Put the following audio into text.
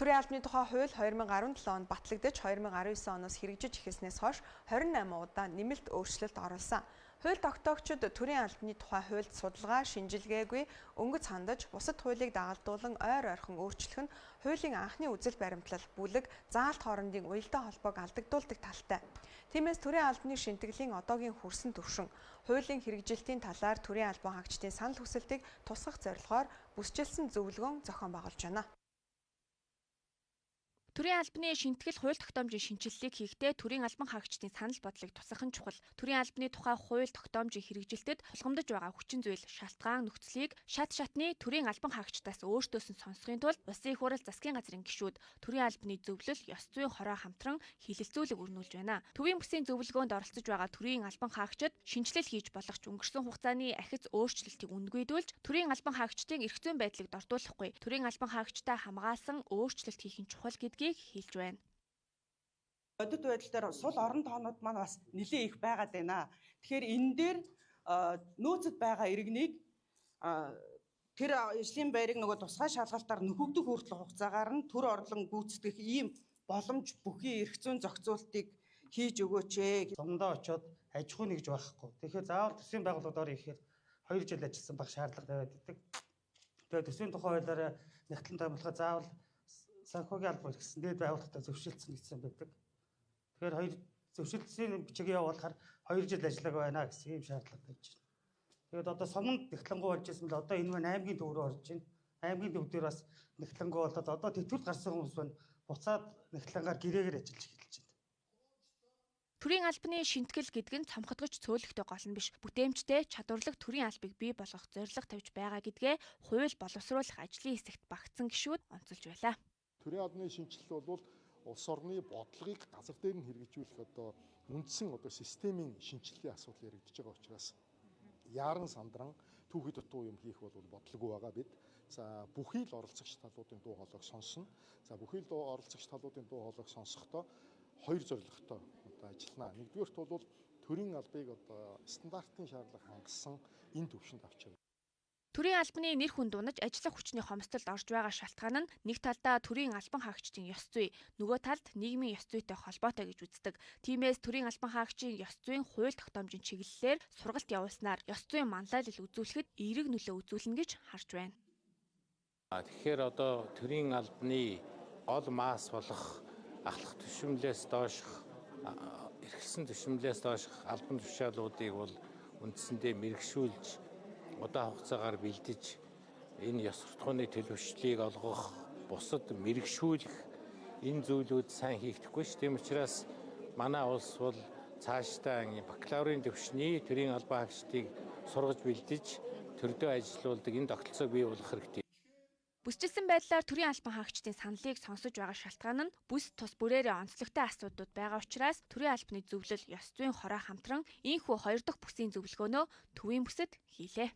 Төрийн албаны тухай хууль 2017 онд батлагдаж 2019 оноос хэрэгжиж эхэлснээс хойш 28 удаа нэмэлт өөрчлөлт оруулсан. Хууль тогтоогчид төрийн албаны тухай хуульд судалгаа, шинжилгээгүй өнгөц хандаж, бусад хуулийг дагалдуулан ойр ойрхон өөрчлөх нь хуулийн анхны үзэл баримтлал, бүлэг, заалт хоорондын уялдаа холбоог алдагдуулдаг талтай. Тиймээс төрийн албаны шинтгэлийн одоогийн хүрсэн түвшин, хуулийн хэрэгжилтийн талаар төрийн албан хаагчдын санал хүсэлтийг тусгах зорилгоор бүсчилсэн зөвлөгөөн зохион байгуулж байна. Төрийн албаны шинтгэл хууль тогтоомжийн шинжилгээг хийхдээ төрийн албан хаагчдын санал бодлыг тусгах нь чухал. Төрийн албаны тухай хууль тогтоомжийн хэрэгжилтэд тулгамдж байгаа хүчин зүйл, шалтгаан, нөхцөлийг шатны төрийн албан хаагчдаас өөртөөс нь сонсохын тулд Улсын их хурал засгийн газрын гишүүд төрийн албаны зөвлөл, ёс зүйн хороо хамтран хилэлцүүлэг өрнүүлж байна. Төвийн бүсийн зөвлөгөөнд оролцож байгаа төрийн албан хаагчид шинжилэл хийж болох ч өнгөрсөн хугацааны ахиц өөрчлөлтийг үндгүйдүүлж төрийн албан хаагчдын эрх зүйн байдлыг дордуулахгүй, төрийн албан хаагчтай хамгаалсан өөрчлөлт хийх нь чухал гэдгийг хэлж байна. Бодит байдал дээр сул орон тоонууд маань бас нэлээд их байгаад байна. Тэгэхээр энэ дээр нөөцөд байгаа иргэнийг тэр ижлийн байрыг нөгөө тусгай шалгалтаар нөхөгдөх хүртэл хугацаагаар нь төр орлон гүйцэтгэх ийм боломж бүхий эрх зүйн зохицуултыг хийж өгөөч ээ. Зундаа очиод аж ахуй нэгж байхгүй. Тэгэхээр заавал төсвийн байгууллагуудаар ихээр 2 жил ажилласан байх шаардлага байдаг. Тэгээд төсвийн тухай хуулиараа нэгтлэн томилоход заавал санхүүгийн албан гэсэн дээд байгууллагатай зөвшөөрөлдсөн гэсэн байдаг. Тэгэхээр хоёр зөвшөөрлөсний бичгийг явуулахаар 2 жил ажиллаг байна гэсэн ийм шаардлага байж байна. Тэгээд одоо сомонд нэгтлэнгуй болж ирсэн л одоо энэ маань аймгийн төв рүү орж байна. Аймгийн төв дээр бас нэгтлэнгуй болоод одоо тэтгэврт гарсан хүмүүс байна. Буцаад нэгтлэнгаар гэрээгээр ажиллаж эхэлж байна. Төрийн албаны шинтгэл гэдэг нь цомхотгож цөөлөхтэй гол нь биш, бүтээмжтэй, чадварлаг төрийн албыг бий болгох зорилго тавьж байгаа гэдгээ хууль боловсруулах ажлын хэсэгт багтсан гишүүд онцолж байлаа. Төрийн албаны шинжилэл бол улс орны бодлогыг газар дээр нь хэрэгжүүлэх үндсэн системийн шинжилгээний асуудал яригдж байгаа учраас яаран сандран түүхий дутуу юм хийх бол бодлого байгаа бид. За бүхий л оролцогч талуудын дуу хоолойг сонсно. За бүхий л оролцогч талуудын дуу хоолойг сонсохдоо хоёр зорилготой ажиллана. Нэгдүгээрт бол төрийн албыг стандартын шаардлага хангасан энэ төвшөнд авч явна. Төрийн албаны нэр хүн дунаж ажиллах хүчний хомсдолд орж байгаа шалтгаан нь нэг талдаа төрийн албан хаагчдын ёс зүй, нөгөө талд нийгмийн ёс зүйтэй холбоотой гэж үздэг. Тиймээс төрийн албан хаагчийн ёс зүйн хууль тогтоомжийн чиглэлээр сургалт явуулснаар ёс зүйн манлайлал үзүүлэхэд эерэг нөлөө үзүүлнэ гэж харж байна. Тэгэхээр төрийн албаны гол мас болох ахлах түвшинлээс доошх, эрхэлсэн түвшинлээс доошх албан тушаалуудыг бол үндсэндээ мэрэгшүүлж удаан хугацаагаар бэлдэж энэ ёс суртахууны төлөвшлийг олгох, бусад мэрэгшүүлэх энэ зүйлүүд сайн хийгдэхгүй ш. Тийм учраас манай улс бол цаашдаа бакалаврын төвшний төрийн албан хаагчдыг сургаж бэлдэж төрдөө ажилуулдаг энэ тогтолцоог бий болгох хэрэгтэй. Бүсчилсэн байдлаар төрийн албан хаагчдын саналыг сонсож байгаа шалтгаан нь бүс тус бүрээрээ онцлогтой асуудлууд байгаа учраас төрийн албаны зөвлөл, ёс зүйн хороо хамтран ийхүү хоёр дахь бүсийн зөвлөгөөнөө төвийн бүсэд хийлээ.